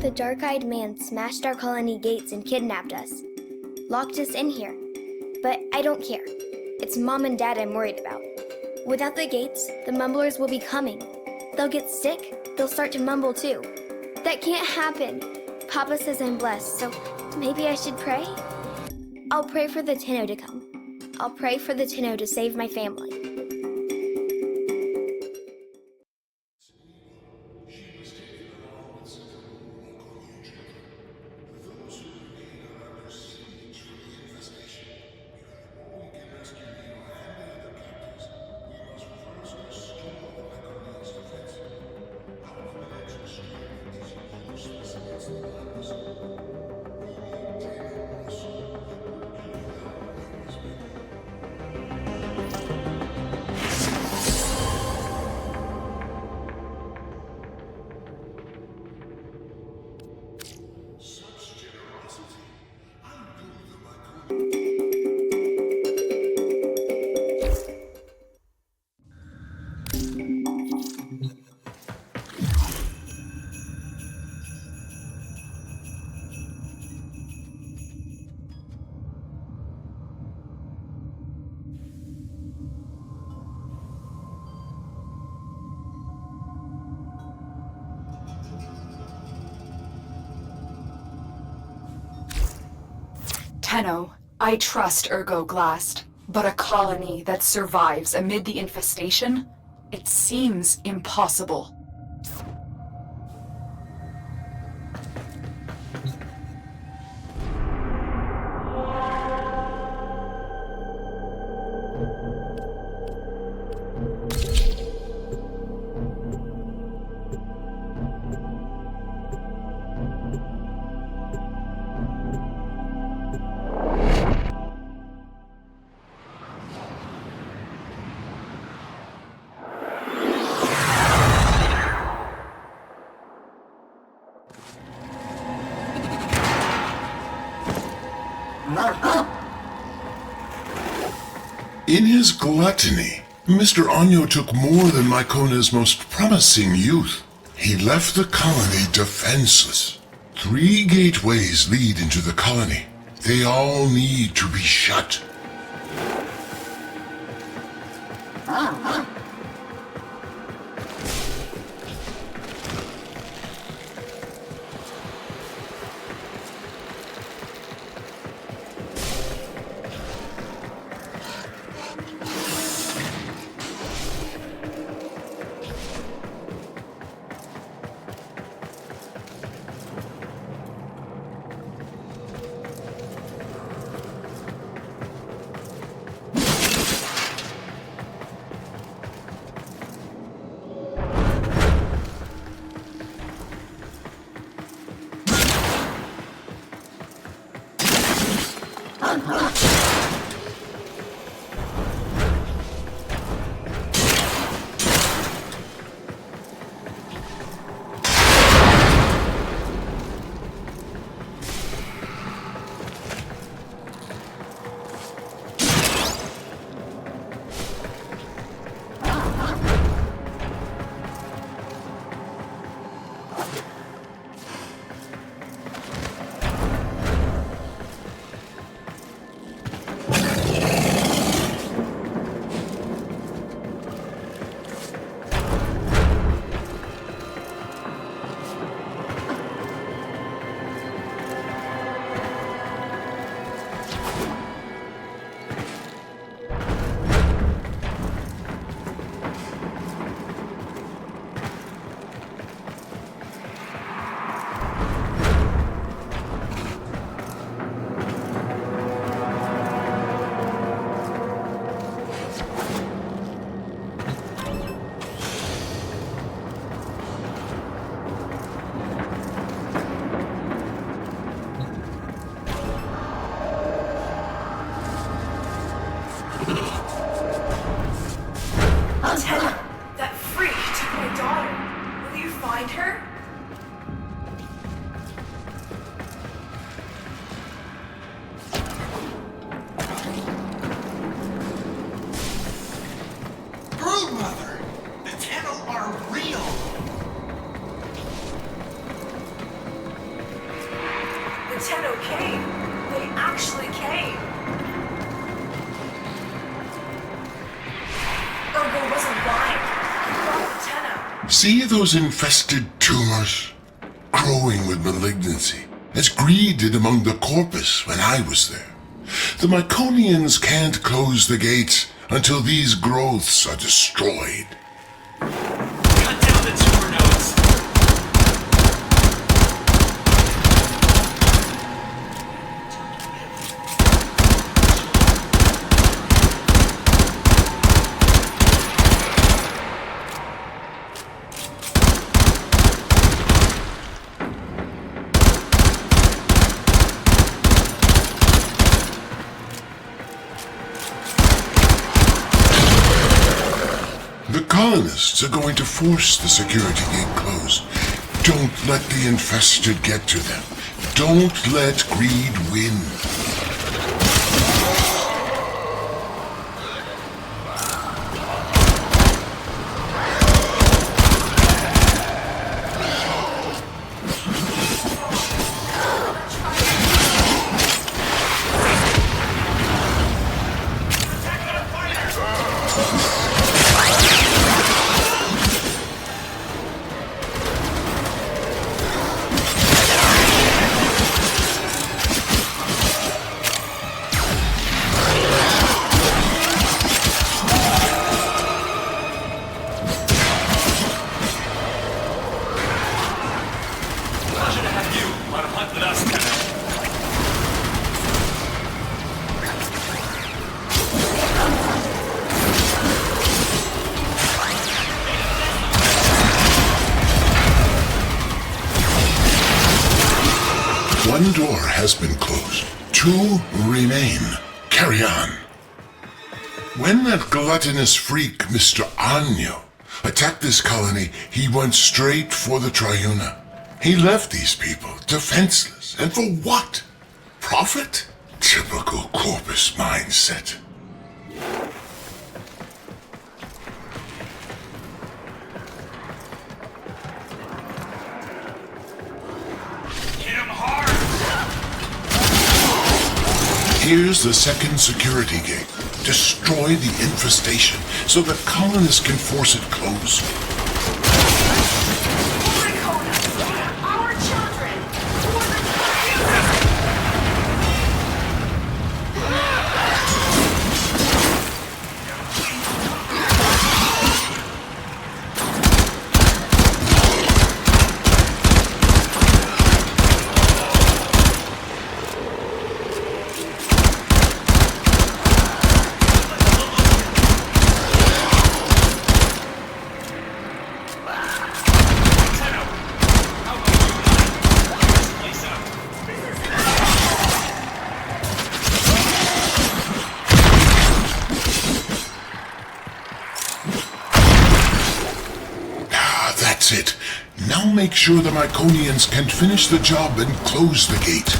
The dark-eyed man smashed our colony gates and kidnapped us. Locked us in here. But I don't care. It's Mom and Dad I'm worried about. Without the gates, the mumblers will be coming. They'll get sick, they'll start to mumble too. That can't happen. Papa says I'm blessed, so maybe I should pray? I'll pray for the Tenno to come. I'll pray for the Tenno to save my family. Tenno, I trust Ergo Glast, but a colony that survives amid the infestation? It seems impossible. In his gluttony, Mr. Anyo took more than Mycona's most promising youth. He left the colony defenseless. 3 gateways lead into the colony. They all need to be shut. See those infested tumors? Growing with malignancy, as greed did among the Corpus when I was there. The Myconians can't close the gates until these growths are destroyed. Cut down the tumor nodes. The colonists are going to force the security gate closed. Don't let the infested get to them. Don't let greed win. Pleasure to have you on a hunt with us, Tenno. One door has been closed. Two remain. Carry on. When that gluttonous freak, Mr. Anyo, attacked this colony, he went straight for the Triuna. He left these people defenseless. And for what? Profit? Typical Corpus mindset. Hit him hard! Here's the second security gate. Destroy the infestation so the colonists can force it closed. Our children! For the Tenno! How about you light this place up? Ah, that's it. Now make sure the Myconians can finish the job and close the gate.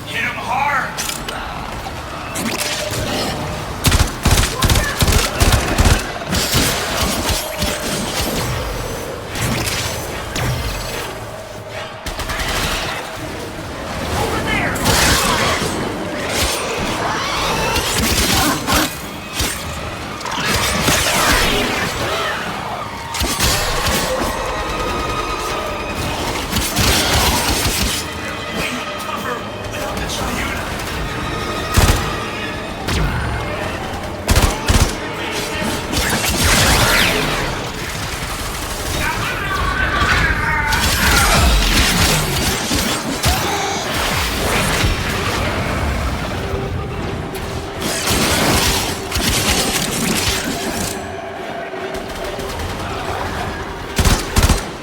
Hit him hard! Tougher without the Triuna!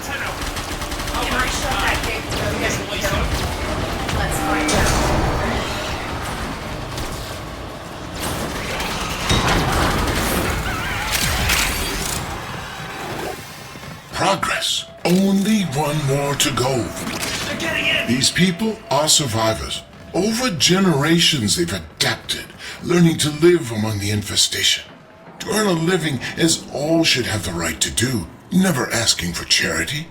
Tenno! How about you light this place up? Let's find out. Progress. Only one more to go. They're getting in! These people are survivors. Over generations they've adapted, learning to live among the infestation. To earn a living is all should have the right to do, never asking for charity.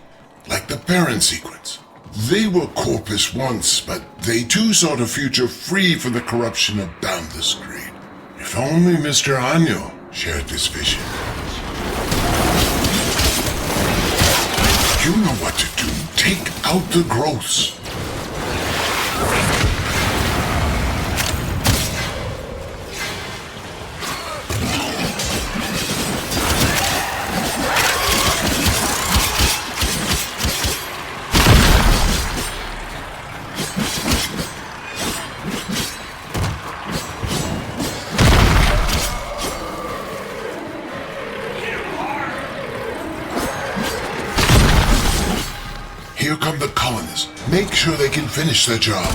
like the Perrin Sequence. They were Corpus once, but they too sought a future free from the corruption of boundless greed. If only Mr. Anyo shared this vision. You know what to do. Take out the growths. Here come the colonies. Make sure they can finish their job.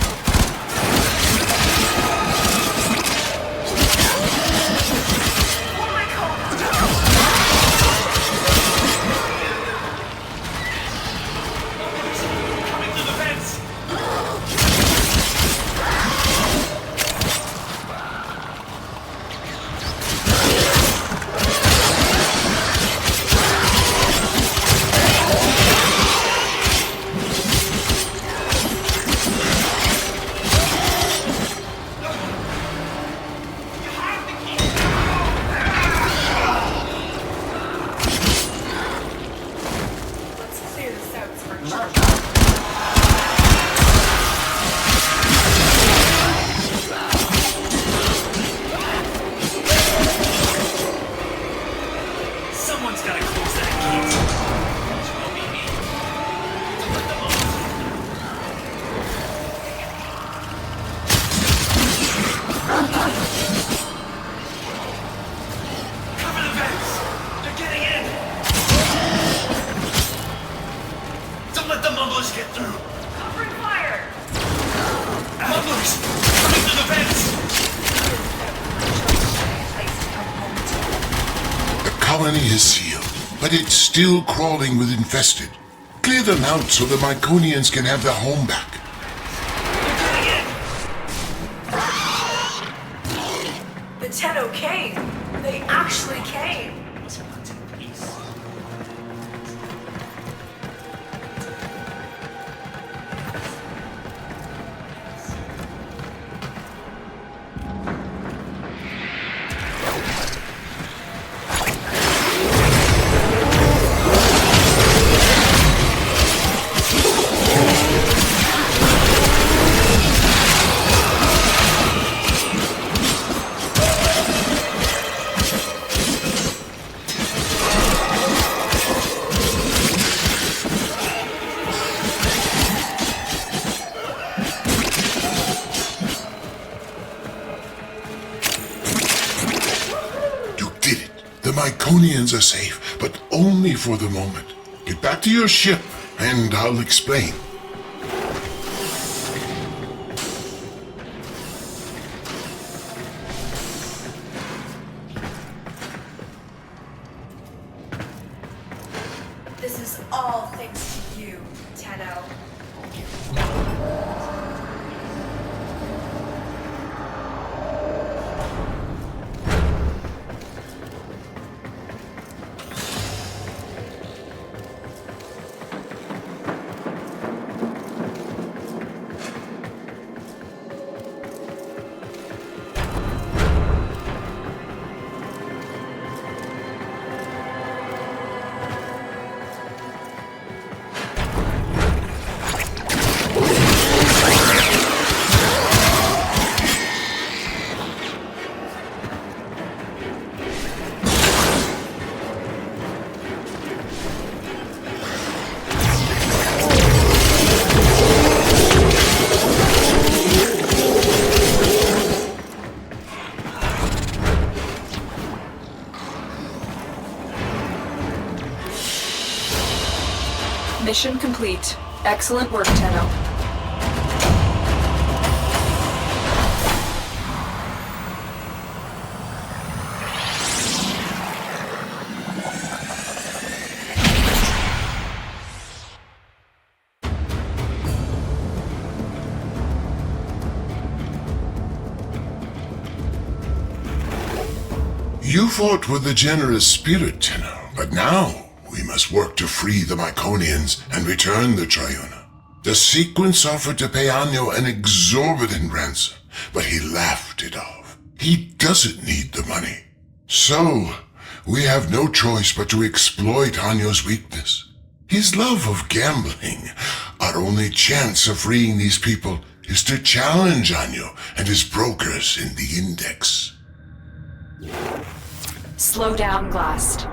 Coming through the vents! Someone's gotta close that gate. Which will be me. Let them all. Cover the vents! They're getting in! Don't let the mumblers get through! Covering fire! Mumblers! Coming through the vents! The colony is sealed, but it's still crawling with Infested. Clear them out so the Myconians can have their home back. The Tenno came! They actually came! Was not in peace. You did it. The Myconians are safe, but only for the moment. Get back to your ship, and I'll explain. This is all thanks to you, Tenno. Mission complete. Excellent work, Tenno. You fought with a generous spirit, Tenno, but now We must work to free the Myconians and return the Triuna. The Sequence offered to pay Anyo an exorbitant ransom, but he laughed it off. He doesn't need the money. So, we have no choice but to exploit Anyo's weakness. His love of gambling. Our only chance of freeing these people is to challenge Anyo and his brokers in the Index. Slow down, Glast.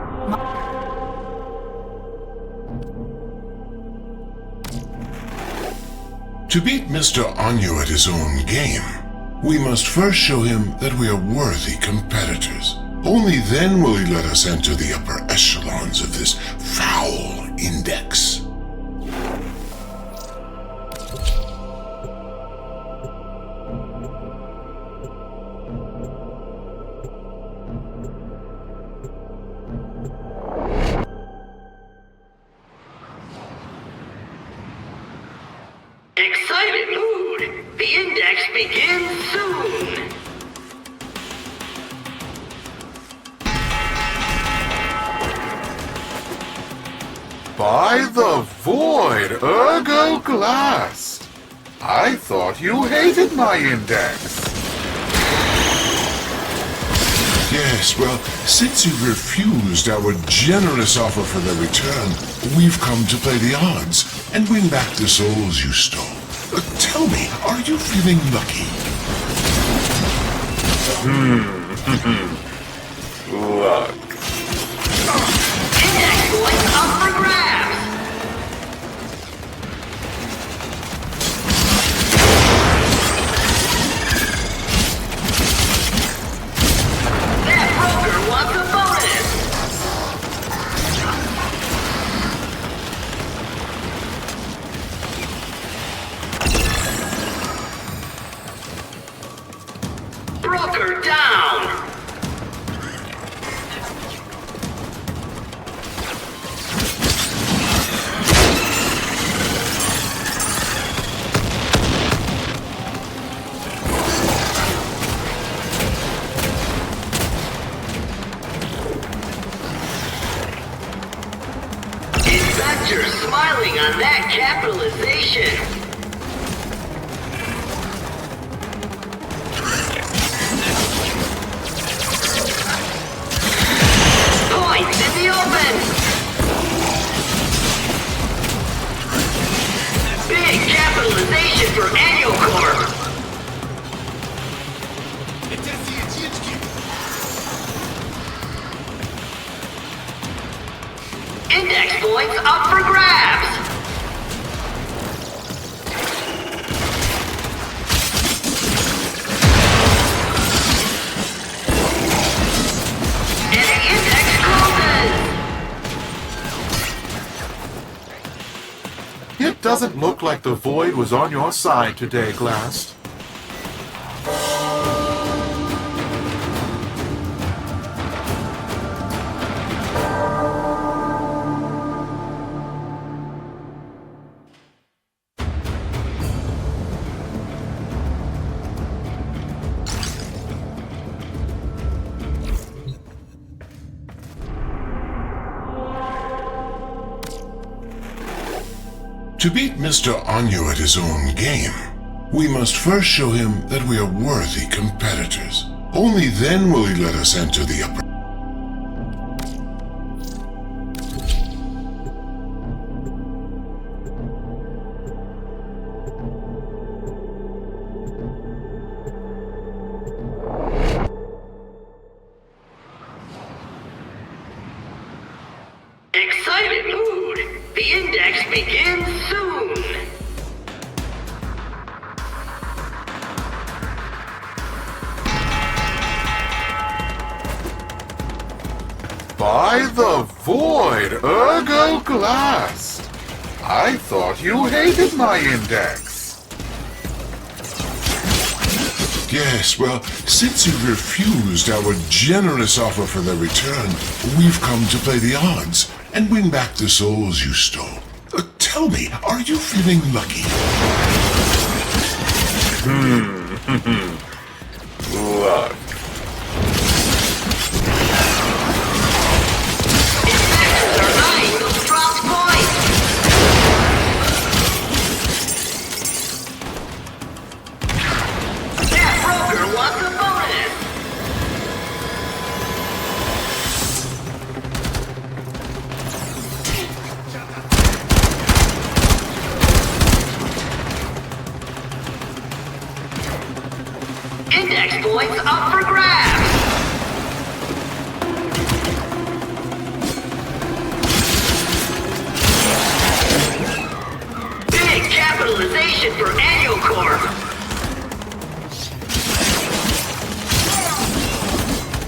To beat Mr. Anyo at his own game, we must first show him that we are worthy competitors. Only then will he let us enter the upper echelons of this foul Index. Excited mood! The Index begins soon! By the void, Ergo Glast! I thought you hated my Index. Yes, well, since you refused our generous offer for their return, we've come to play the odds and win back the souls you stole. Tell me, are you feeling lucky? Look. Index points up for grabs! That broker wants a bonus! Broker down! Investor smiling on that capitalization. Points in the open. Big capitalization for Anyo Corp. Index points up for grabs! And the index closes! It doesn't look like the void was on your side today, Glast. To beat Mr. Anyo at his own game, we must first show him that we are worthy competitors. Only then will he let us enter the upper... Excited mood! The Index begins soon! By the void, Ergo Glast! I thought you hated my Index. Yes, well, since you refused our generous offer for their return, we've come to play the odds and win back the souls you stole. Tell me, are you feeling lucky? Look. Investors are eyeing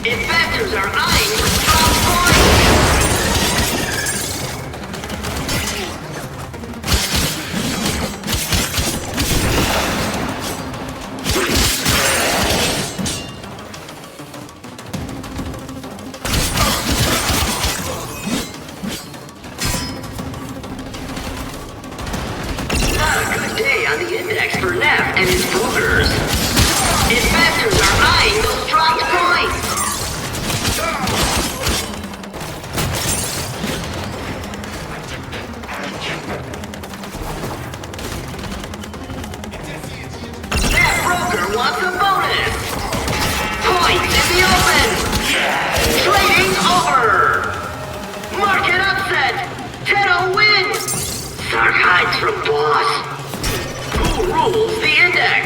Infestors are eyeing the strong point! Not a good day on the index for Nef and his brokers. Infestors are eyeing those strong points! That broker wants a bonus! Points in the open! Trading over! Market upset! Tenno wins! Sark hides from boss! Who rules the index?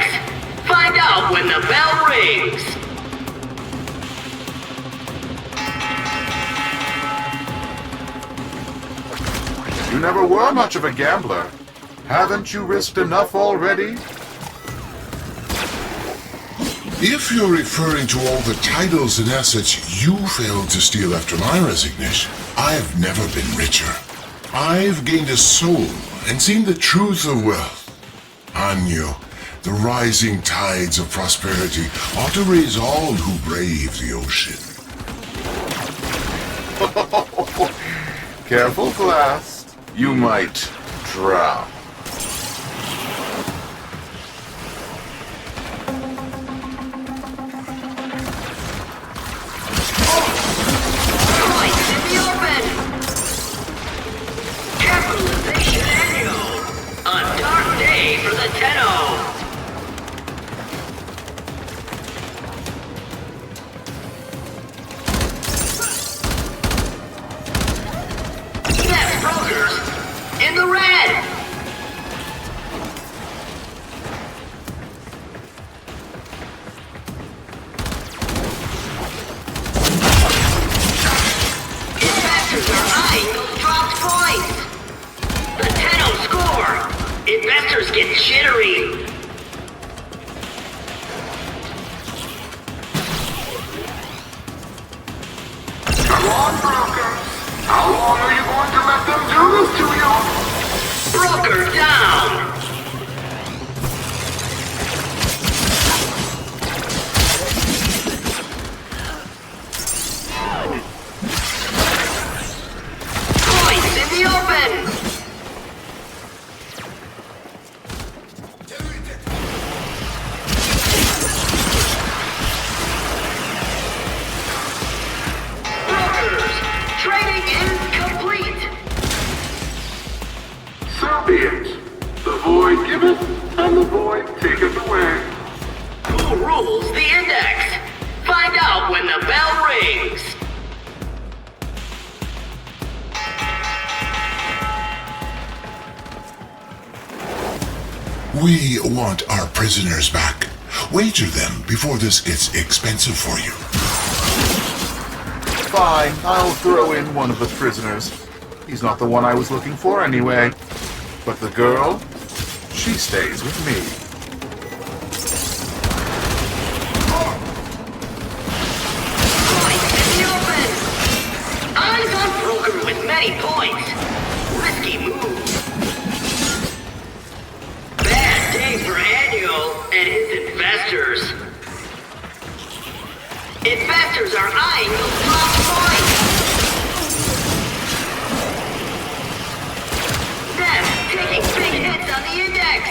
Find out when the bell rings! You never were much of a gambler. Haven't you risked enough already? If you're referring to all the titles and assets you failed to steal after my resignation, I've never been richer. I've gained a soul and seen the truth of wealth. Anyo, the rising tides of prosperity ought to raise all who brave the ocean. Careful, Glast. You might drown. Points in the open! Capitalization Anyo! A dark day for the Tenno! Nef brokers in the red! Investors are eyeing those dropped points! The Tenno score! Investors get jittery! Come on, broker! How long are you going to let them do this to you? Broker down! Points in the open! Brokers! Trading incomplete! So be it. The void giveth, and the void taketh away. Who rules the index? Find out when the bell rings! We want our prisoners back. Wager them before this gets expensive for you. Fine, I'll throw in one of the prisoners. He's not the one I was looking for anyway. But the girl, she stays with me. Points in the open! Eyes on broker with many points! Risky move! Bad day for Anyo and his investors! Investors are eyeing those top points! Nef taking big hits on the index!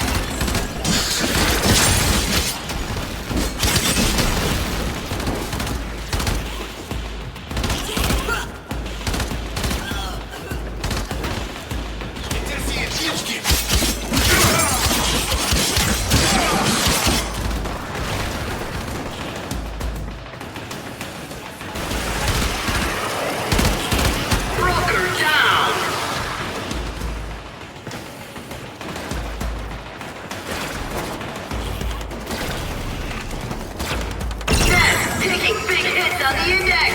Broker down! Nef taking big hits on the index!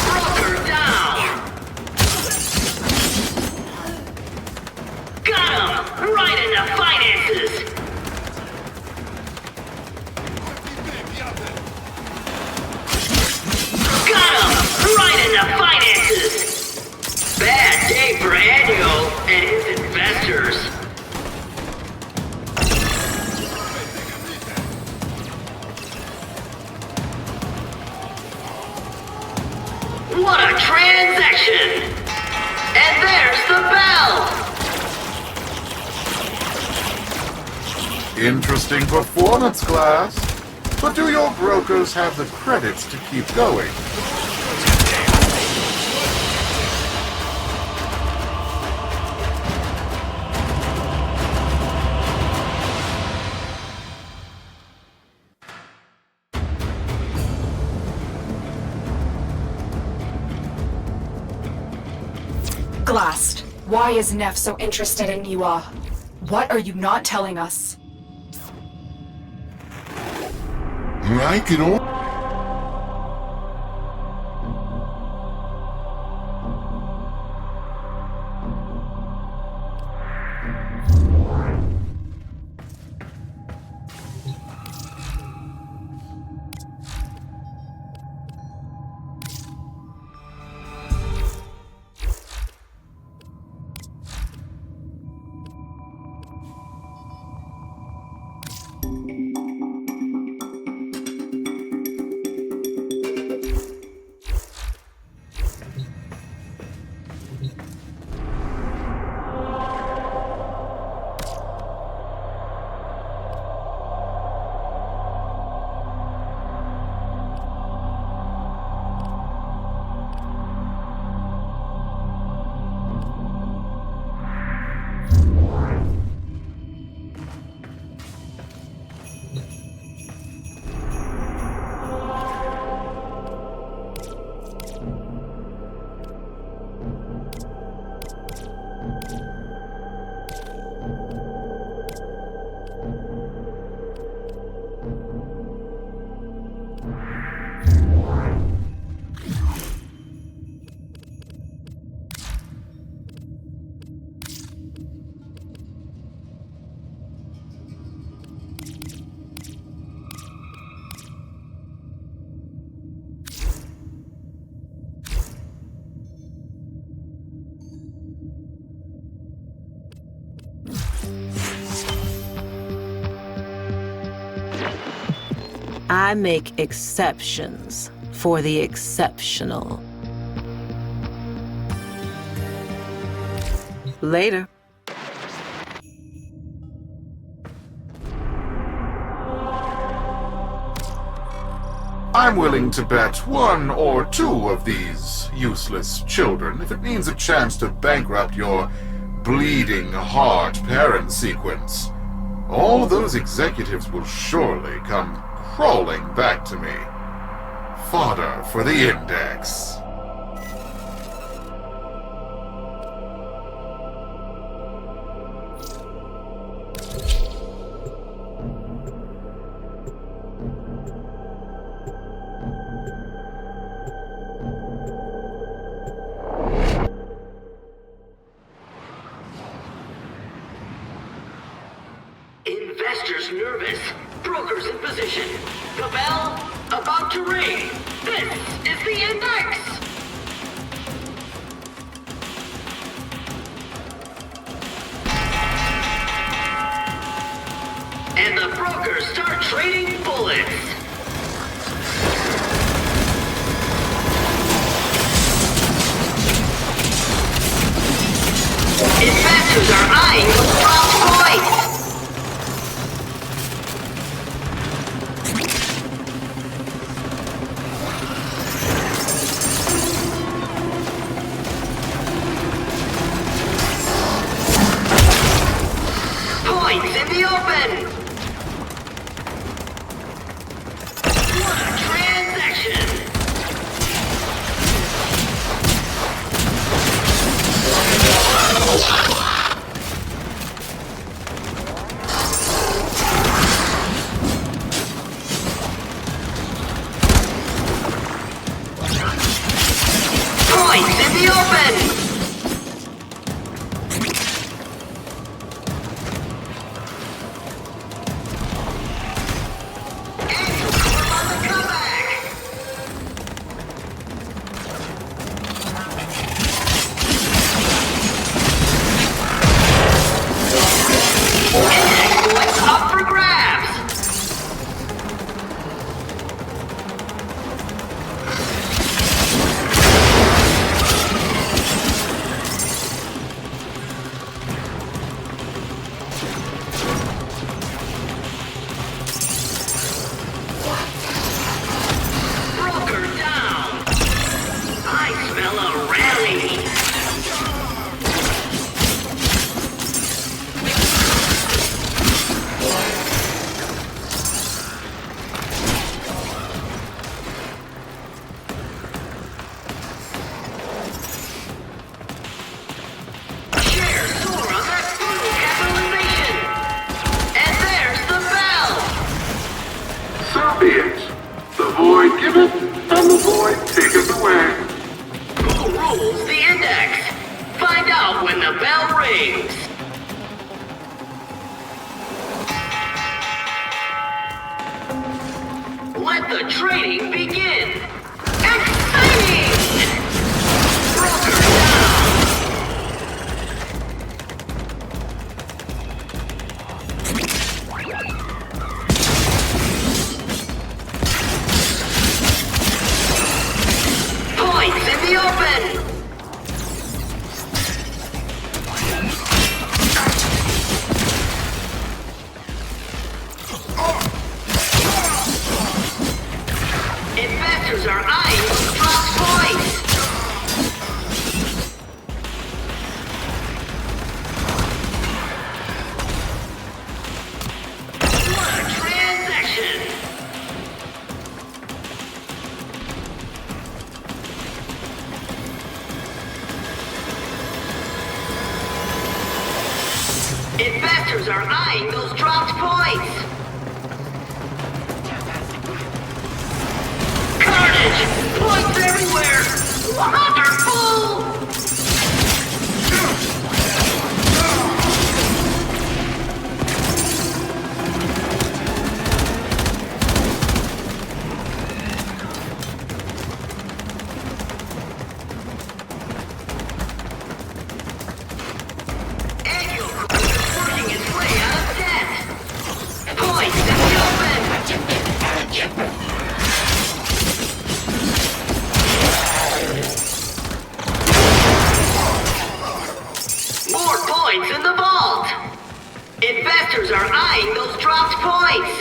Broker down! Got him! Right in the finances! What a transaction! And there's the bell! Interesting performance, Glast. But do your brokers have the credits to keep going? Glast, why is Nef so interested in Neewa? What are you not telling us? I can only... I make exceptions for the exceptional. Later. I'm willing to bet one or two of these useless children if it means a chance to bankrupt your bleeding heart Perrin Sequence. All those executives will surely come crawling back to me. Fodder for the Index. Investors nervous. Brokers in position. The bell about to ring. This is the index. And the brokers start trading bullets. Investors are eyeing those dropped points. Points in the open. What a transaction. Points in the open. given and the void taken away. Who rules the index? Find out when the bell rings. Let the trading begin. Exciting! Broker down. Points in the open. Investors are eyeing those drop points. What a transaction! Investors are eyeing those dropped points. Carnage! Points everywhere! Wonderful! Annual is working its way out of debt. Points in the open! More points in the vault! Investors are eyeing those dropped points!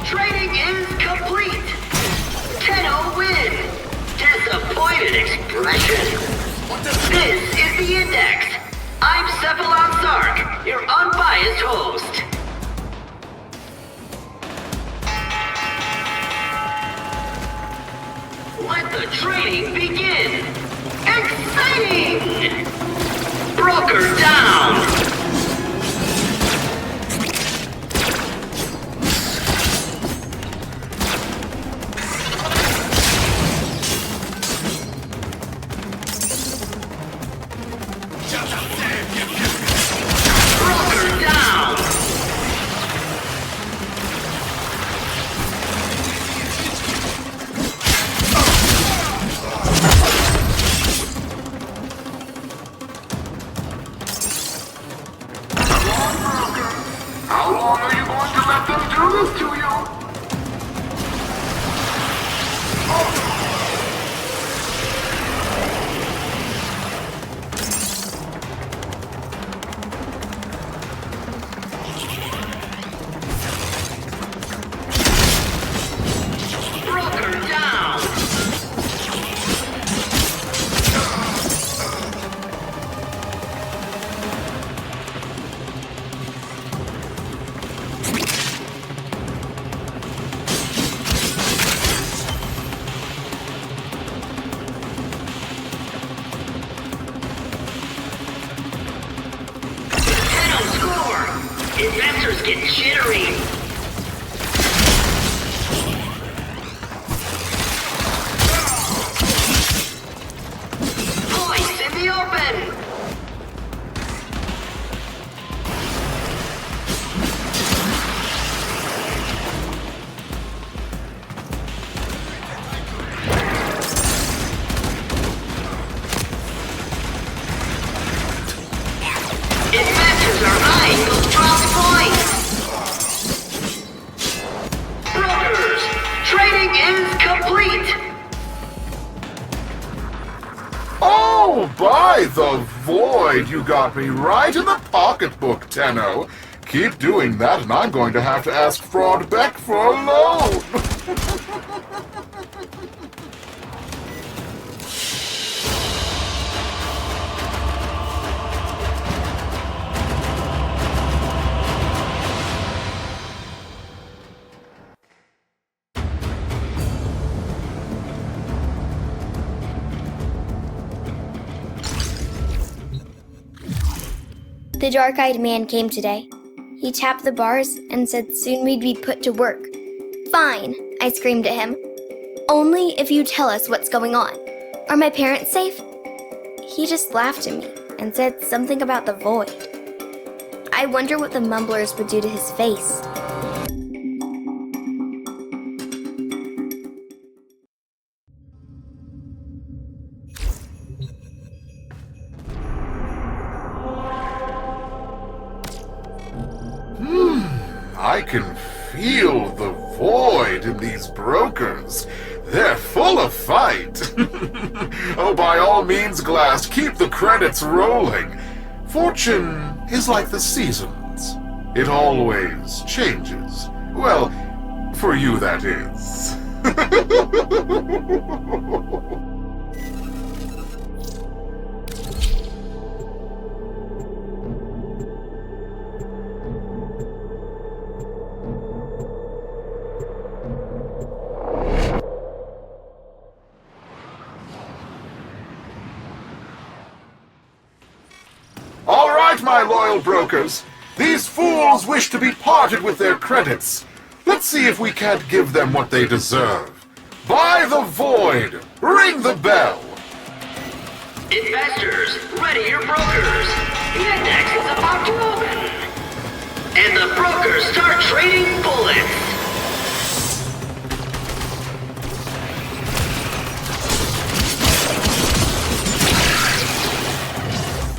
Trading is complete! 10-0 win! Disappointed expression! This is the Index! I'm Cephalon Sark, your unbiased host. Let the trading begin! Exciting! Broker down! Broker down! How long are you going to let them do this to you? Broker down! Score! Investors get jittery! Points in the open! Investors are eyeing those drop points! Brokers, trading is complete! Oh, by the void, you got me right in the pocketbook, Tenno. Keep doing that, and I'm going to have to ask Fraud Beck for a loan. The dark-eyed man came today. He tapped the bars and said soon we'd be put to work. Fine, I screamed at him. Only if you tell us what's going on. Are my parents safe? He just laughed at me and said something about the void. I wonder what the mumblers would do to his face. I can feel the void in these brokers. They're full of fight. Oh, by all means, Glast, keep the credits rolling. Fortune is like the seasons. It always changes. Well, for you, that is. All right, my loyal brokers. These fools wish to be parted with their credits. Let's see if we can't give them what they deserve. Buy the void! Ring the bell! Investors, ready your brokers. The index is about to open. And the brokers start trading bullets.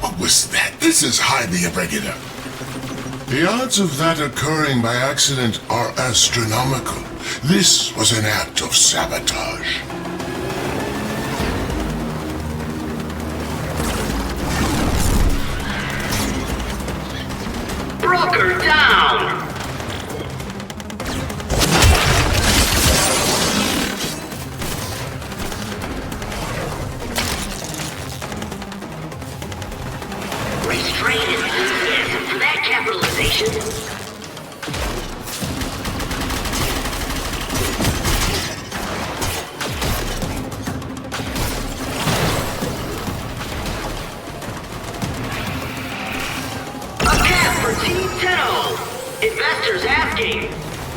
What was that? This is highly irregular. The odds of that occurring by accident are astronomical. This was an act of sabotage. Broker down! Restrained enthusiasm for that capitalization. Investors asking,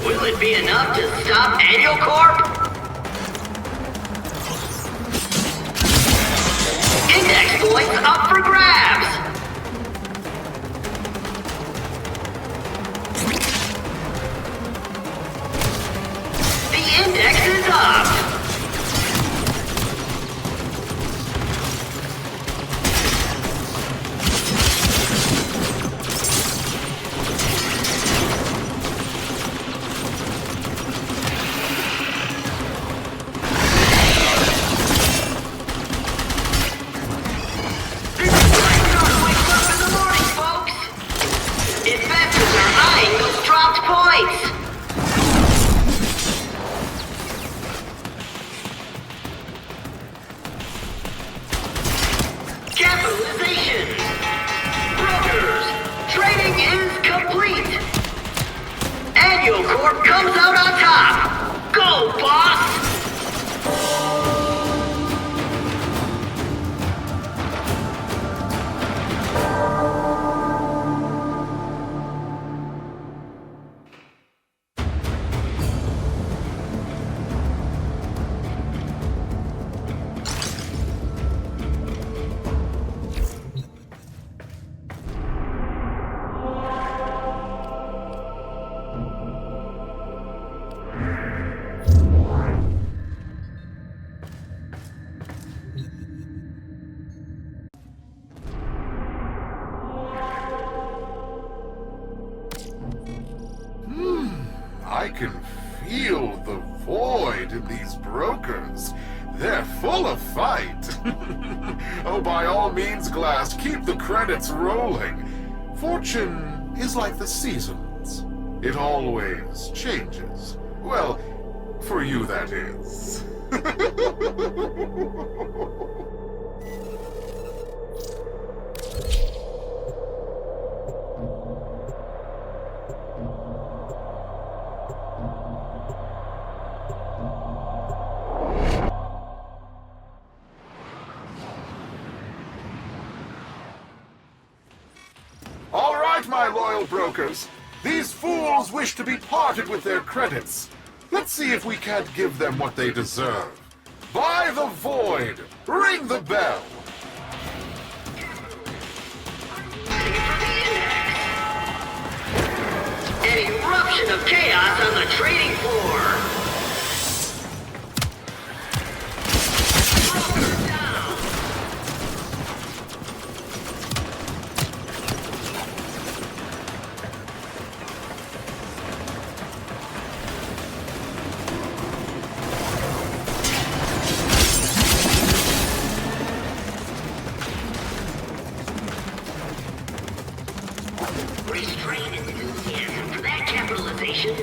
will it be enough to stop Anyo Corp? Index points up for grabs! The index is up! Capitalization! Brokers! Trading is complete! Anyo Corp comes out on top! Go, boss! I can feel the void in these brokers. They're full of fight. Oh, by all means, Glast, keep the credits rolling. Fortune is like the seasons. It always changes. Well, for you, that is. oil brokers. These fools wish to be parted with their credits. Let's see if we can't give them what they deserve. By the void! Ring the bell! An eruption of chaos on the trading floor! Broker down! Restrained enthusiasm for that capitalization.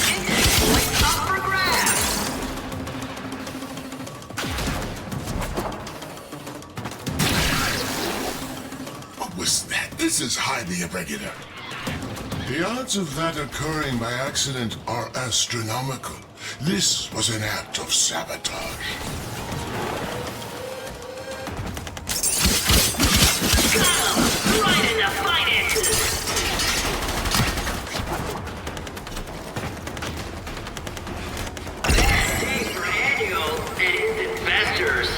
Index points up for grabs. What was that? This is highly irregular. The odds of that occurring by accident are astronomical. This was an act of sabotage. Right in the finances. Bad day for Anyo and his investors.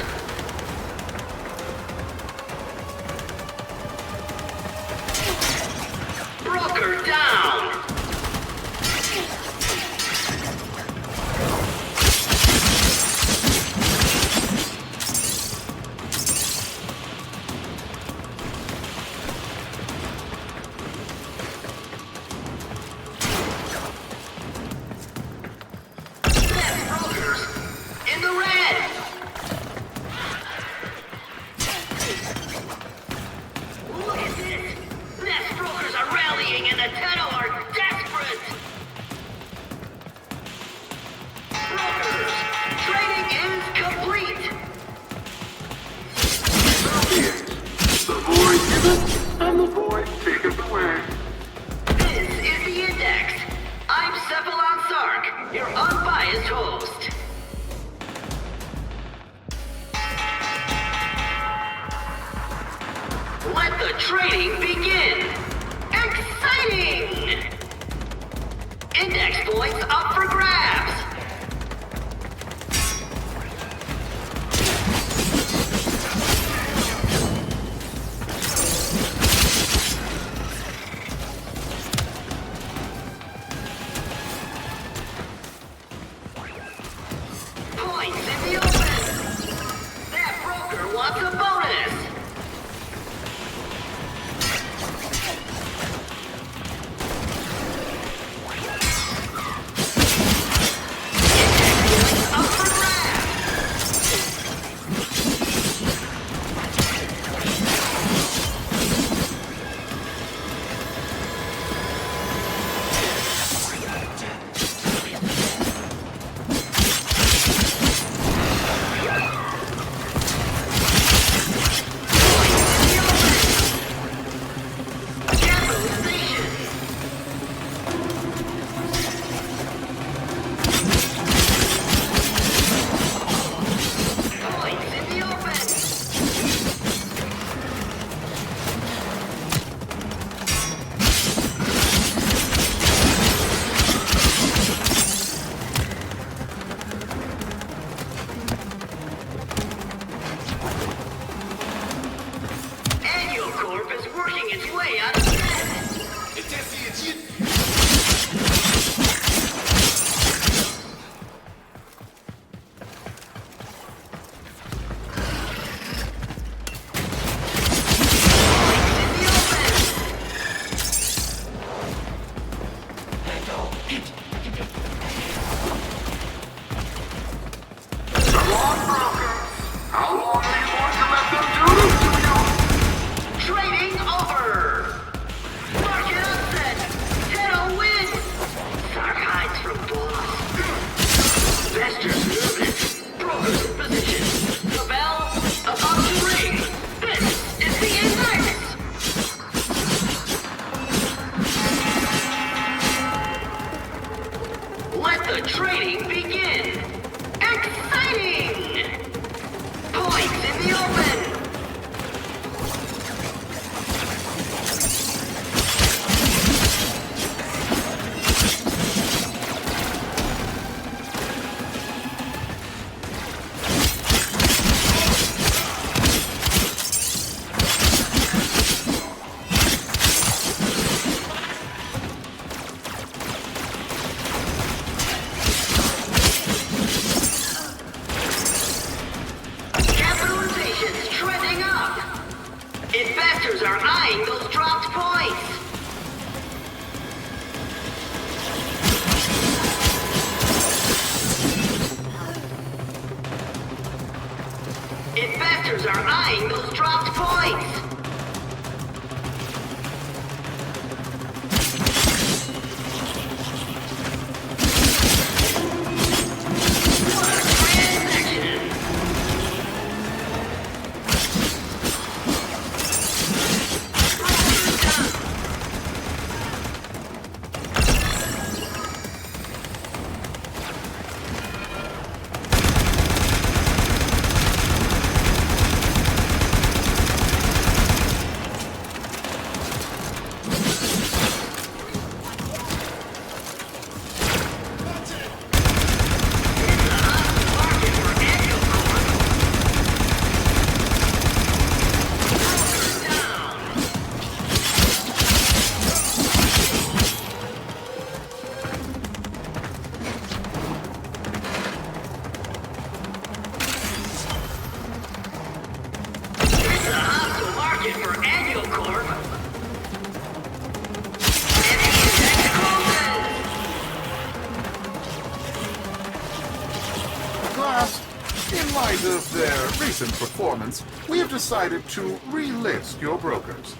Broker down. Nef brokers in the red. Look at this. Nef brokers are rallying and the Tenno are desperate. Brokers, trading is complete. The void given, and the void taken away. This is the Index. I'm Cephalon Sark, your unbiased host. Let the trading begin! Exciting! Index points up for grabs! Points in the open! That broker wants a bonus! Up for grabs! Capitalization! Points in the open! Annual Corp is working its way out of debt. In the open! Come on, broker. How long are you going to let them do this to you? Trading over! of their recent performance, we have decided to relist your brokers.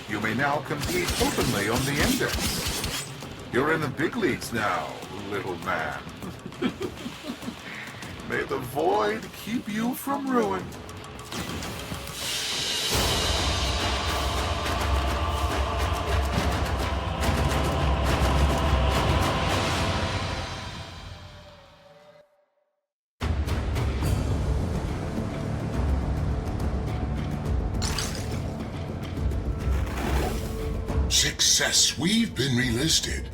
You may now compete openly on the index. You're in the big leagues now, little man. May the void keep you from ruin. Success! We've been relisted.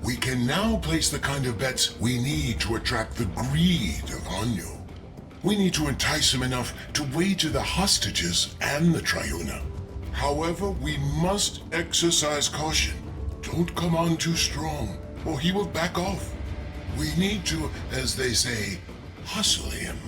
We can now place the kind of bets we need to attract the greed of Anyo. We need to entice him enough to wager the hostages and the Triuna. However, we must exercise caution. Don't come on too strong, or he will back off. We need to, as they say, hustle him.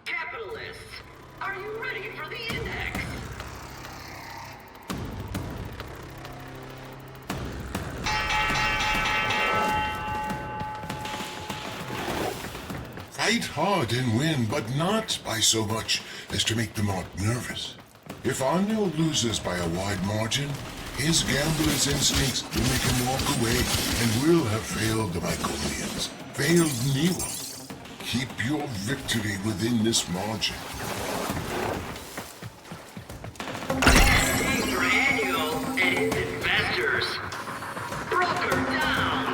Capitalists, are you ready for the index? Fight hard and win, but not by so much as to make the mark nervous. If Anyo loses by a wide margin, his gambler's instincts will make him walk away and will have failed the Myconians, failed Neewa. Keep your victory within this margin. Day for Anyo and his investors. Broker down.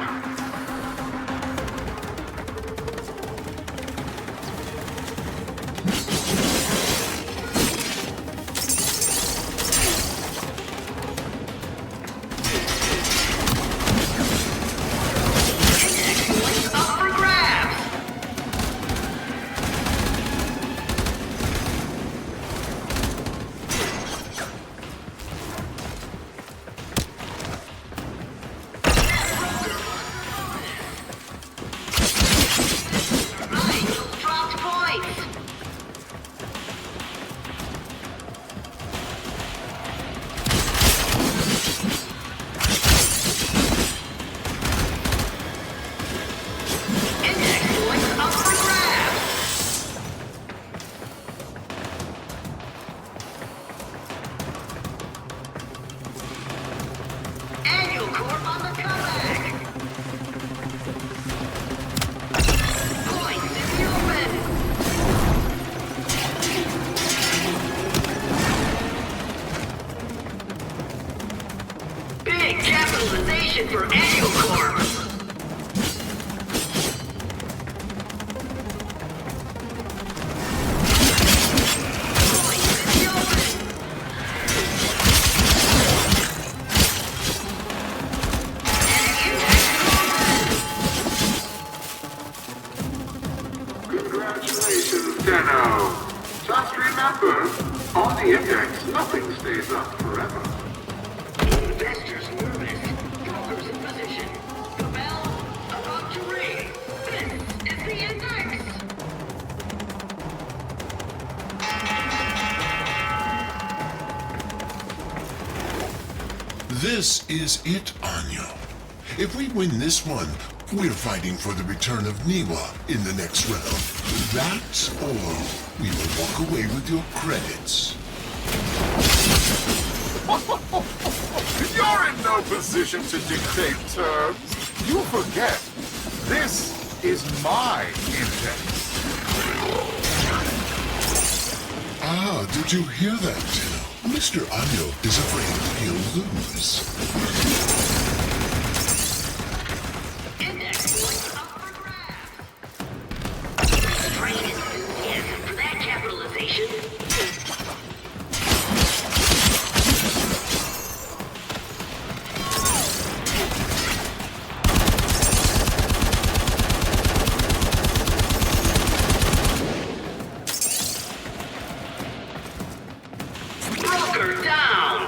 Up for grabs. Nice. Dropped points. Index points up for grabs. Annual Corp on the comeback. Points in the open. Big capitalization for Annual Corp. Points in the open. Congratulations, Deno. Just remember, on the index, nothing stays up forever. Investors nervous. Brokers in position. The bell about to ring. This is the index. This is it, Anyo. If we win this one, we're fighting for the return of Neewa in the next round. That's all. We will walk away with your credits. You're in no position to dictate terms. You forget, this is my index. Ah, did you hear that, Tenno? Mr. Anyo is afraid he'll lose. Index points up for grabs. Great enthusiasm for that capitalization. Broker down.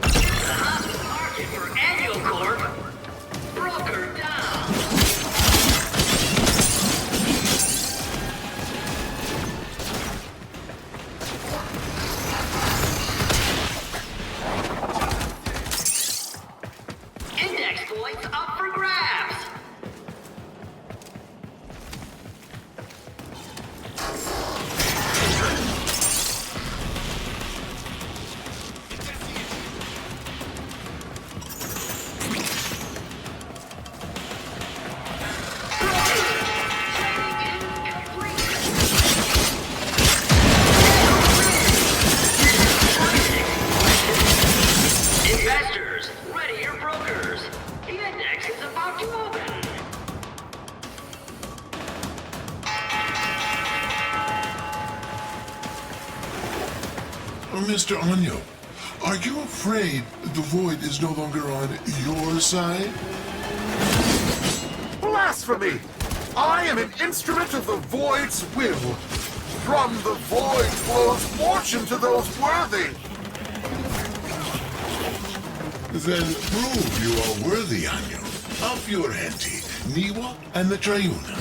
The hobby market for Anyo Corp. Broker down. Index points up for grabs. Investors, ready your brokers. The index is about to open. Mr. Anyo, are you afraid the void is no longer on your side? Blasphemy! I am an instrument of the Void's will. From the Void flows fortune to those worthy. Then prove you are worthy, Anyo, of your ente, Neewa and the Triuna.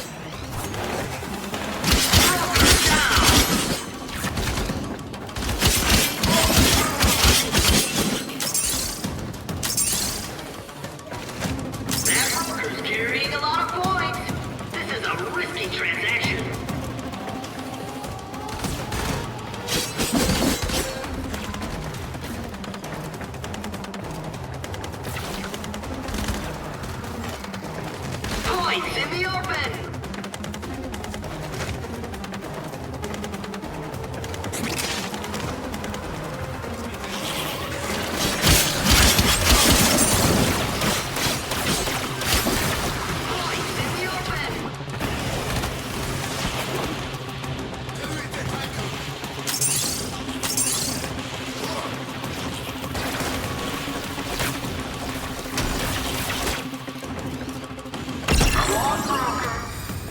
That broker's carrying a lot of points. This is a risky transaction. Points in the open. Points in the open.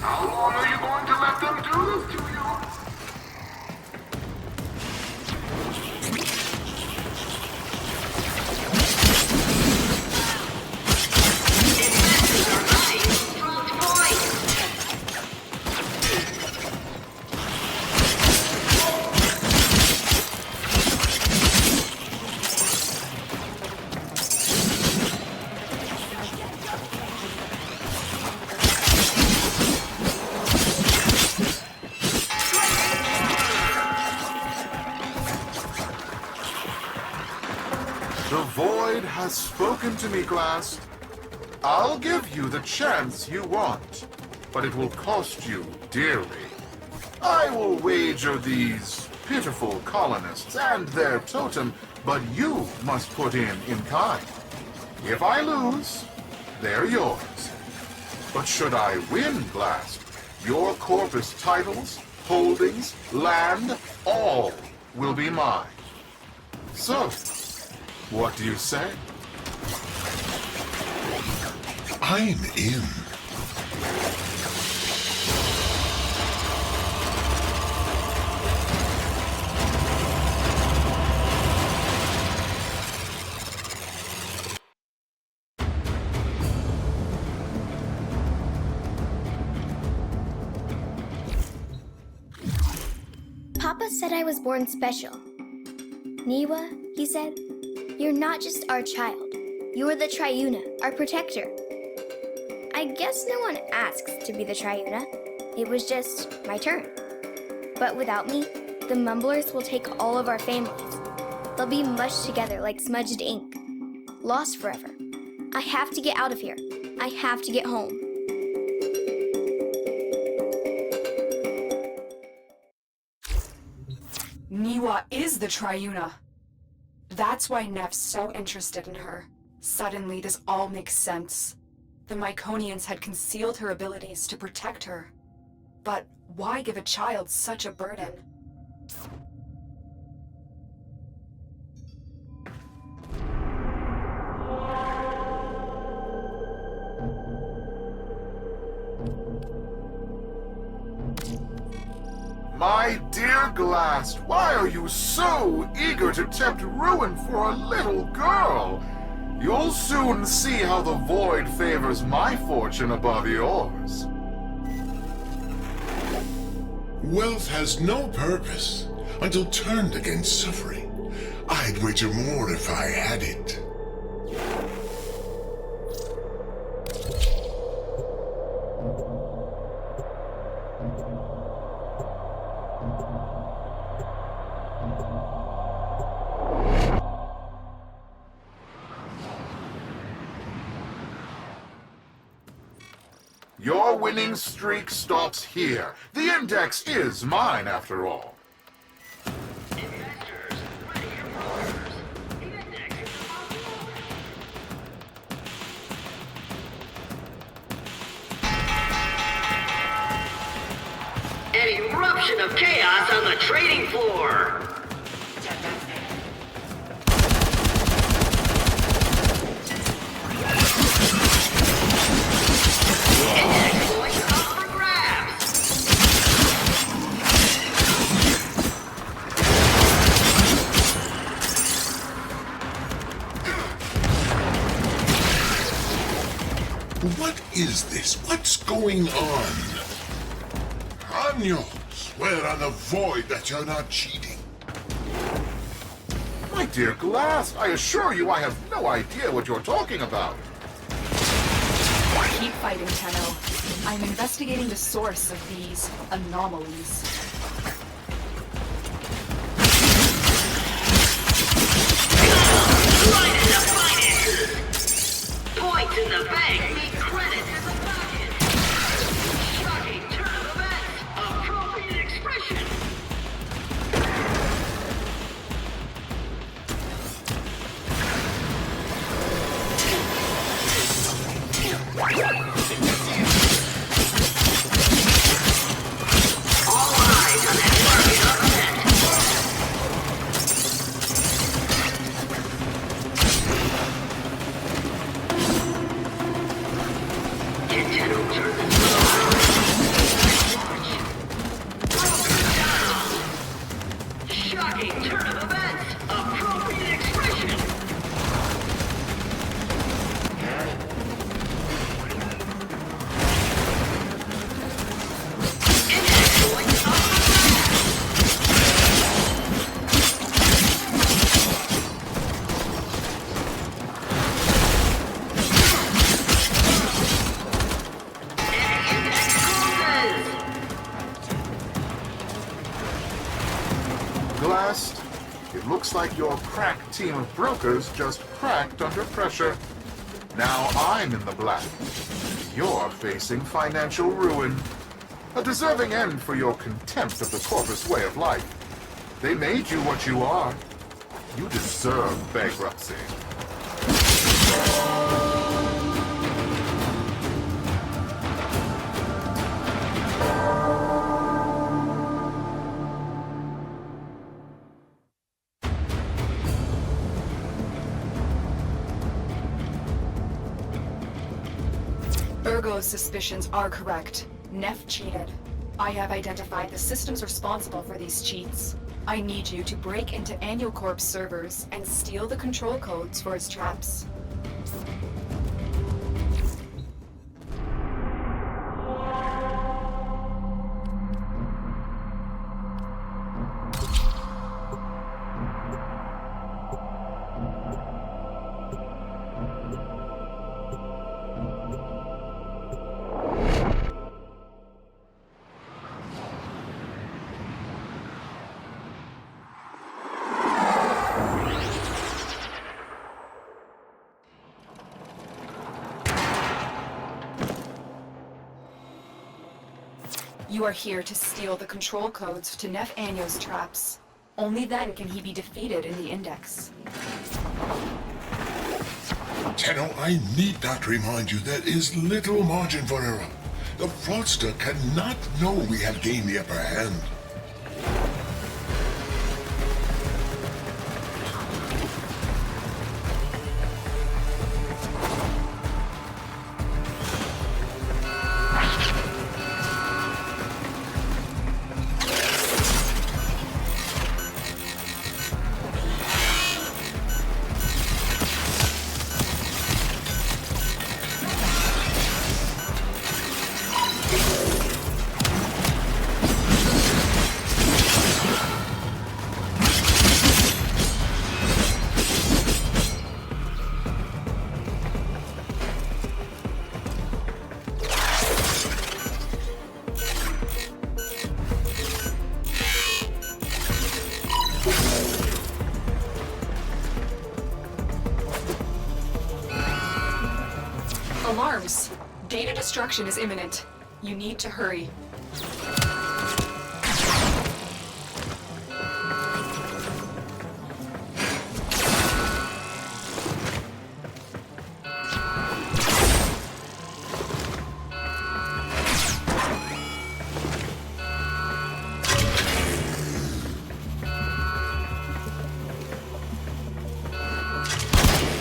How long are you going to let them do this to you? Investors are running. Dropped points. The Void has spoken to me, Glast. I'll give you the chance you want, but it will cost you dearly. I will wager these pitiful colonists and their totem, but you must put in kind. If I lose, they're yours. But should I win, Glast, your Corpus titles, holdings, land, all will be mine. So, what do you say? I'm in. Papa said I was born special. Neewa, he said, you're not just our child. You're the Triuna, our protector. I guess no one asks to be the Triuna. It was just my turn. But without me, the Mumblers will take all of our families. They'll be mushed together like smudged ink. Lost forever. I have to get out of here. I have to get home. Neewa is the Triuna. That's why Nef's so interested in her. Suddenly, this all makes sense. The Myconians had concealed her abilities to protect her. But why give a child such a burden? My dear Glast, why are you so eager to tempt ruin for a little girl? You'll soon see how the void favors my fortune above yours. Wealth has no purpose until turned against suffering. I'd wager more if I had it. Your winning streak stops here. The index is mine, after all. Investors, ready your brokers. The index is about to open. An eruption of chaos on the trading floor. Index points up for grabs. What is this? What's going on? Anyo, swear on the void that you're not cheating. My dear Glast, I assure you I have no idea what you're talking about. Keep fighting, Tenno. I'm investigating the source of these anomalies. Right in the finances. Points in the bank mean credits in the pocket. Shocking turn of events. Appropriate expression. All eyes on that market upset. Can Tenno turn this around? Down. Shocking turn of events. Appropriate expression. Index points up for grabs. And the index closes. Glast, it looks like your crack team of brokers just cracked under pressure. Now I'm in the black. You're facing financial ruin. A deserving end for your contempt of the Corpus way of life. They made you what you are. You deserve bankruptcy. Ergo's suspicions are correct. Nef cheated. I have identified the systems responsible for these cheats. I need you to break into Anyo Corp's servers and steal the control codes for its traps. You are here to steal the control codes to Nef Anyo's traps. Only then can he be defeated in the Index. Tenno, I need not remind you there is little margin for error. The fraudster cannot know we have gained the upper hand. Alarms! Data destruction is imminent. You need to hurry.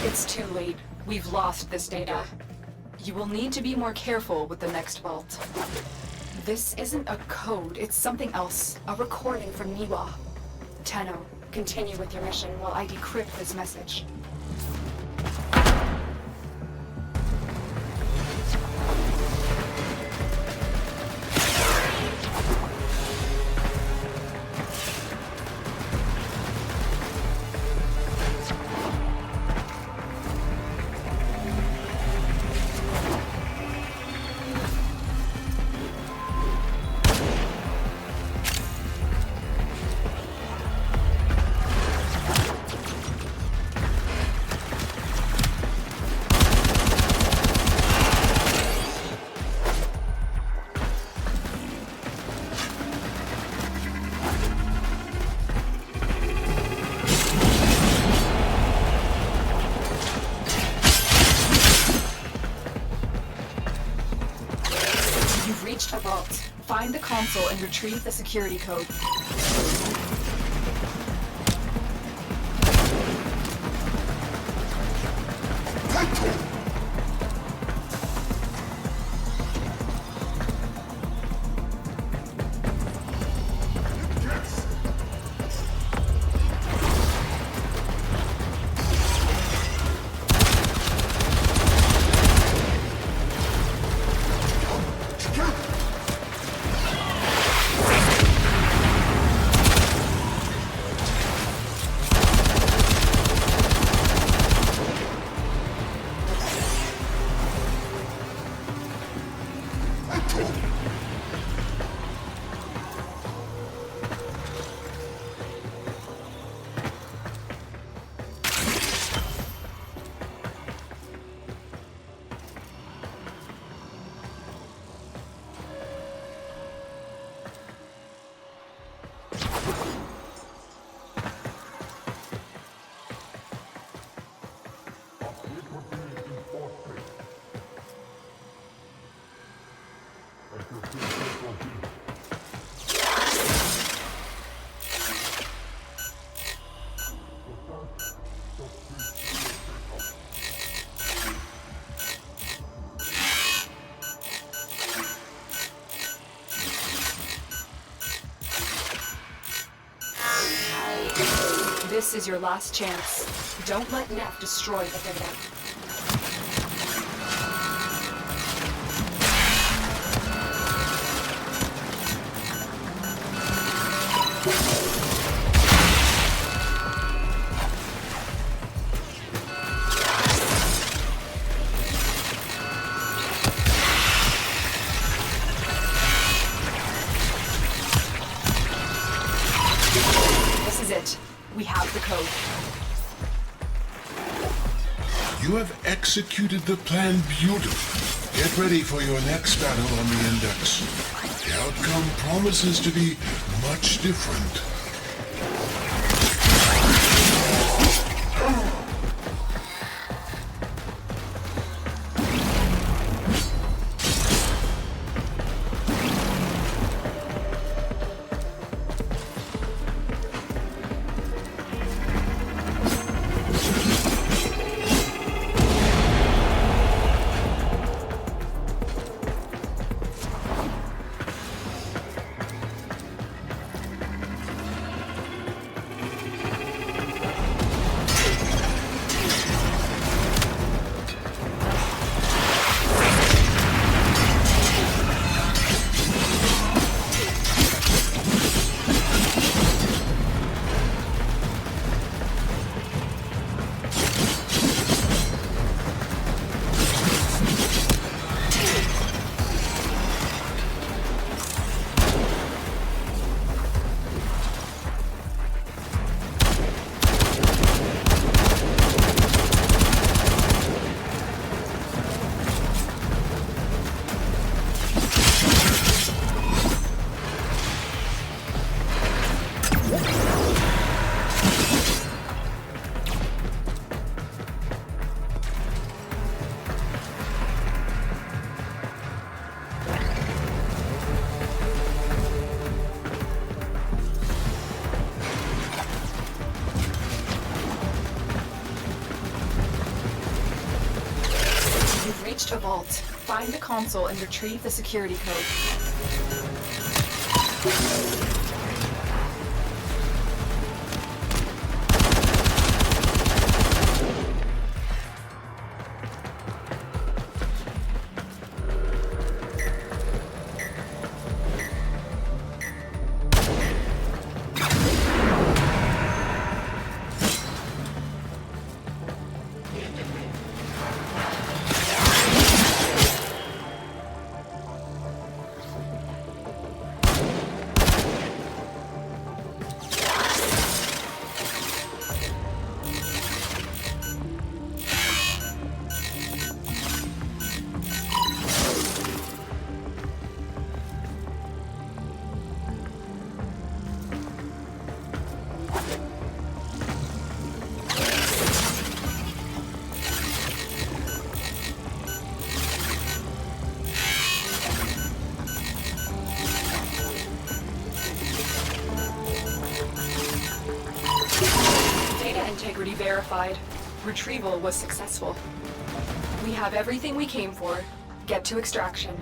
It's too late. We've lost this data. You will need to be more careful with the next vault. This isn't a code, it's something else. A recording from Neewa. Tenno, continue with your mission while I decrypt this message. Reached a vault. Find the console and retrieve the security code. This is your last chance. Don't let Nef destroy the data. This is it. We have the code. You have executed the plan beautifully. Get ready for your next battle on the Index. The outcome promises to be much different. Reached a vault. Find the console and retrieve the security code. Integrity verified. Retrieval was successful. We have everything we came for. Get to extraction.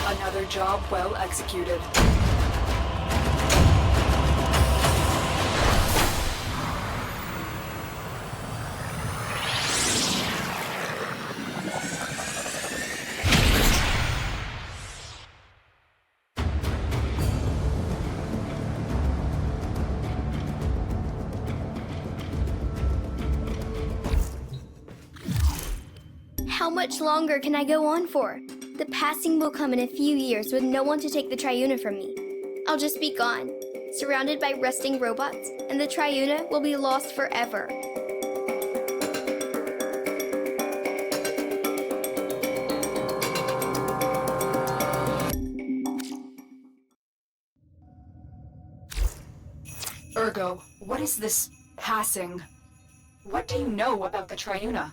Another job well executed. How much longer can I go on for? The passing will come in a few years with no one to take the Triuna from me. I'll just be gone, surrounded by rusting robots, and the Triuna will be lost forever. Ergo, what is this passing? What do you know about the Triuna?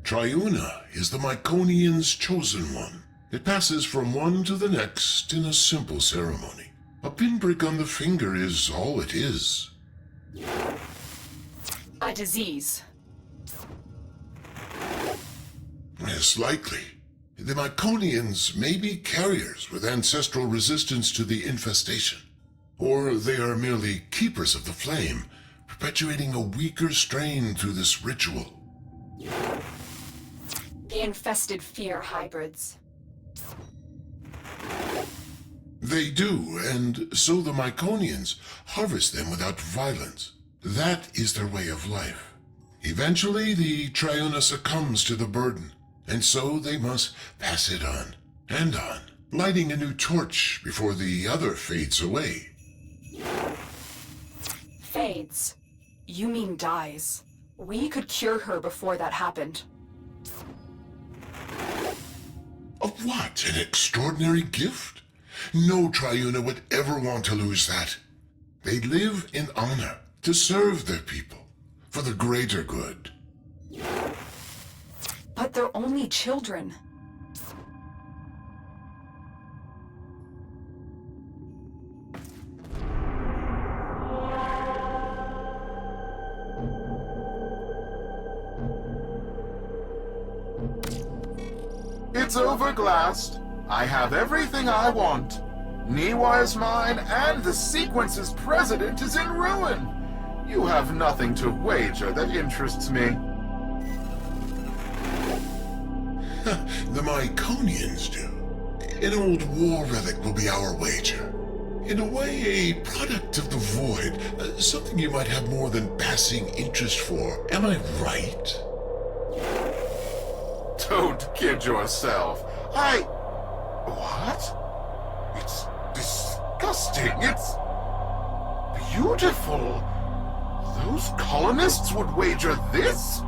Triuna is the Myconian's chosen one. It passes from one to the next in a simple ceremony. A pinprick on the finger is all it is. A disease. Yes, likely. The Myconians may be carriers with ancestral resistance to the infestation, or they are merely keepers of the flame, perpetuating a weaker strain through this ritual. The infested fear hybrids. They do, and so the Myconians harvest them without violence. That is their way of life. Eventually, the Triuna succumbs to the burden, and so they must pass it on, and on, lighting a new torch before the other fades away. Fades? You mean dies. We could cure her before that happened. Of what? An extraordinary gift? No Triuna would ever want to lose that. They live in honor, to serve their people, for the greater good. But they're only children. It's over, Glast. I have everything I want. Neewa is mine, and the Sequence's president is in ruin. You have nothing to wager that interests me. The Myconians do. An old war relic will be our wager. In a way, a product of the void. Something you might have more than passing interest for. Am I right? Don't kid yourself. What? It's disgusting. It's beautiful. Those colonists would wager this?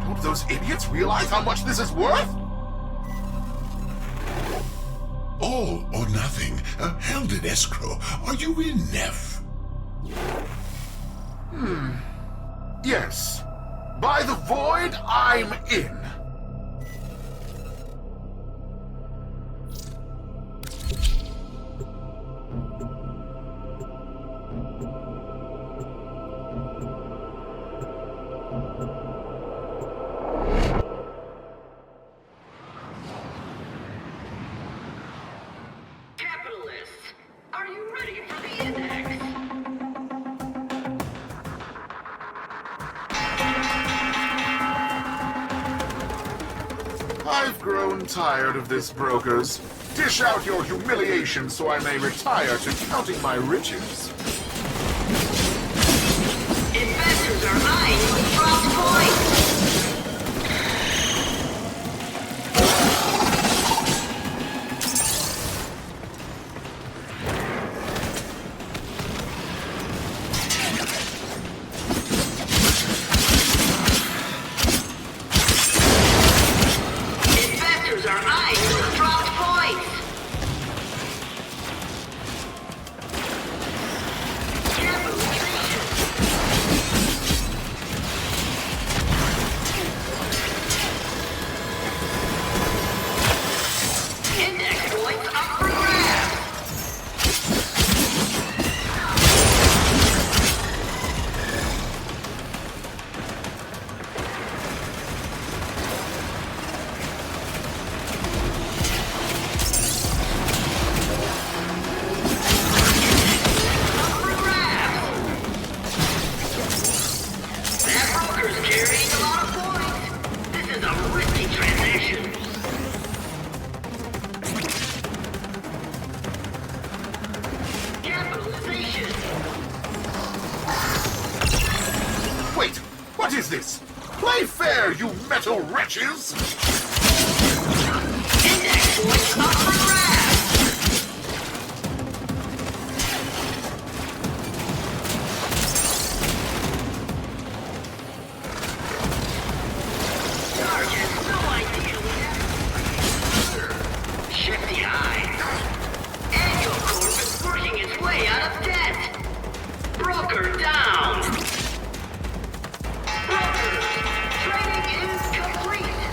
Don't those idiots realize how much this is worth? All or nothing. Held in escrow. Are you in, Nef? Yes. By the void, I'm in. Capitalists, are you ready for the index? I've grown tired of this, brokers. Dish out your humiliation so I may retire to counting my riches. Investors are eyeing the dropped point. Investors are eyeing those dropped points. Capitalization. Index points up for grabs. Up for grabs. That broker's carrying a lot of points. This is a risky transaction. Capitalization. Wait, what is this? Play fair, you metal wretches! Index points up for grabs. Sarge has no idea what Shift the eye. Ergo Corpus working its way out of debt. Broker down. Brokers, training is complete.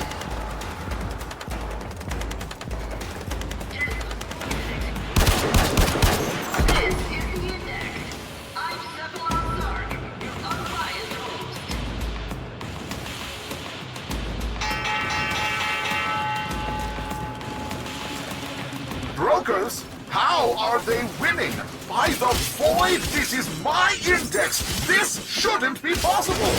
brokers? How are they winning? By the void, this is my index! This shouldn't be possible!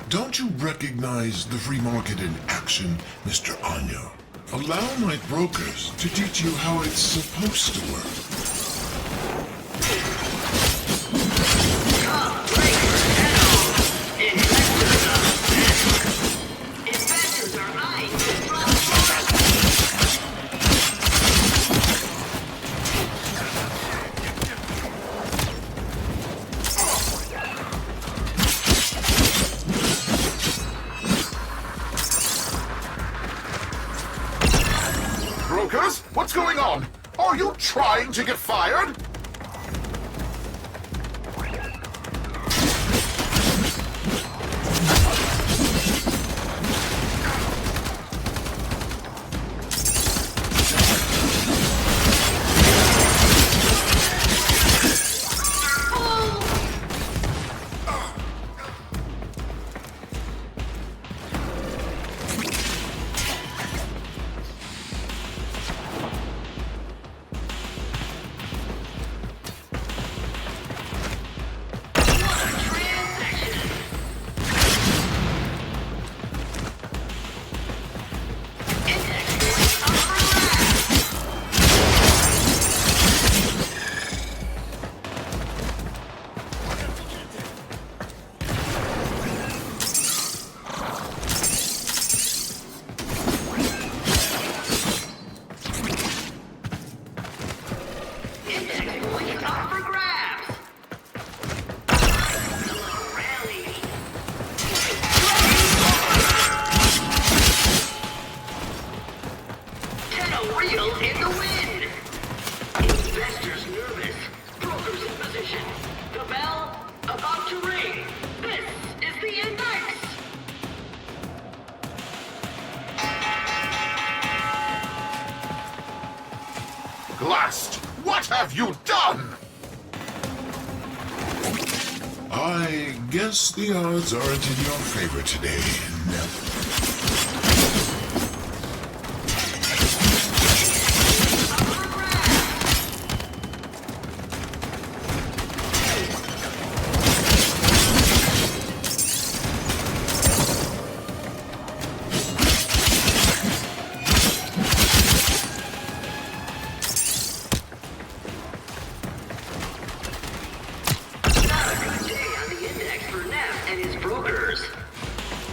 Don't you recognize the free market in action, Mr. Anyo? Allow my brokers to teach you how it's supposed to work. Investors are eyeing Brokers, what's going on? Are you trying to get fired? Glast, what have you done? I guess the odds aren't in your favor today, Nef.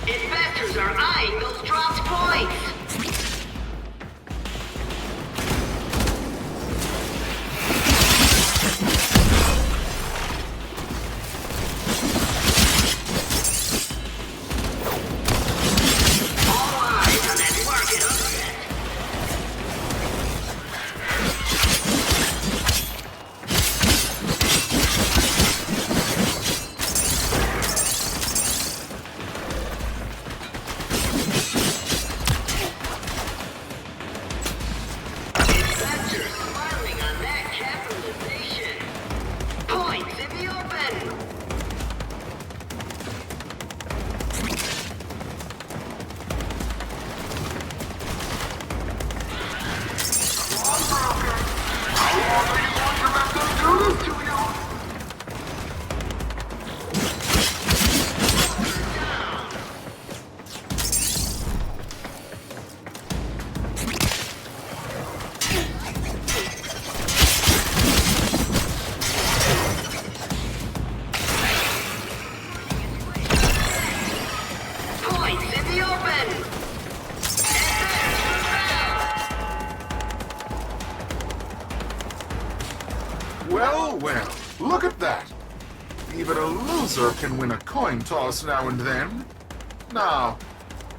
Investors are eyeing those dropped points! All eyes on that market upset. Well, well, look at that. Even a loser can win a coin toss now and then. Now,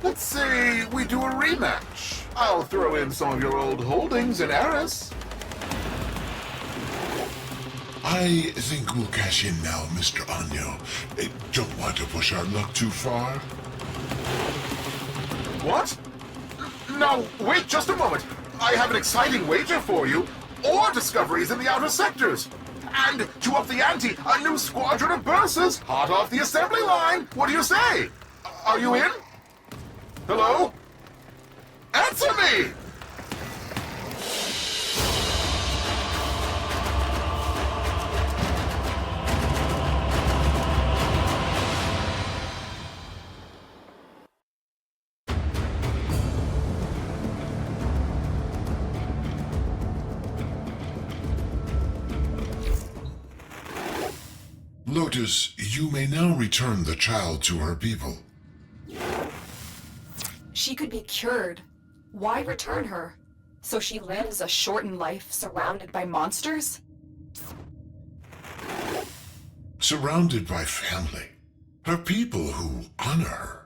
let's say we do a rematch. I'll throw in some of your old holdings in Eris. I think we'll cash in now, Mr. Anyo. Don't want to push our luck too far. What? No, wait just a moment. I have an exciting wager for you. Ore discoveries in the outer sectors. And to up the ante, a new squadron of bursars hot off the assembly line. What do you say? Are you in? Hello? Answer me! orders, you may now return the child to her people. She could be cured. Why return her? So she lives a shortened life surrounded by monsters? Surrounded by family. Her people who honor her.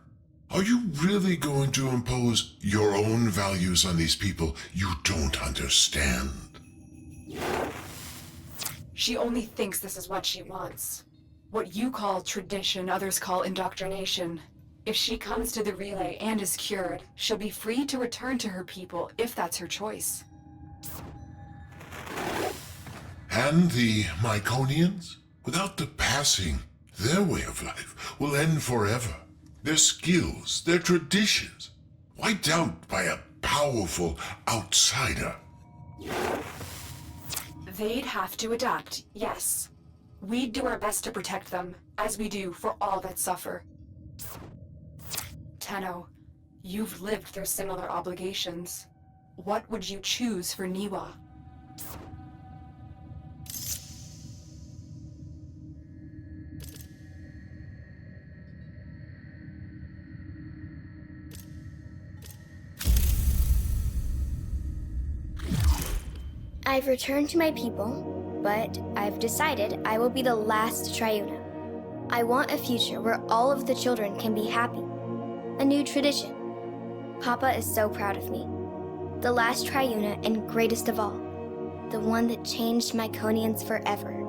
Are you really going to impose your own values on these people you don't understand? She only thinks this is what she wants. What you call tradition, others call indoctrination. If she comes to the relay and is cured, she'll be free to return to her people if that's her choice. And the Myconians? Without the passing, their way of life will end forever. Their skills, their traditions, wiped out by a powerful outsider. They'd have to adapt, yes. We'd do our best to protect them, as we do for all that suffer. Tenno, you've lived through similar obligations. What would you choose for Neewa? I've returned to my people, but I've decided I will be the last Triuna. I want a future where all of the children can be happy. A new tradition. Papa is so proud of me. The last Triuna and greatest of all. The one that changed Myconians forever.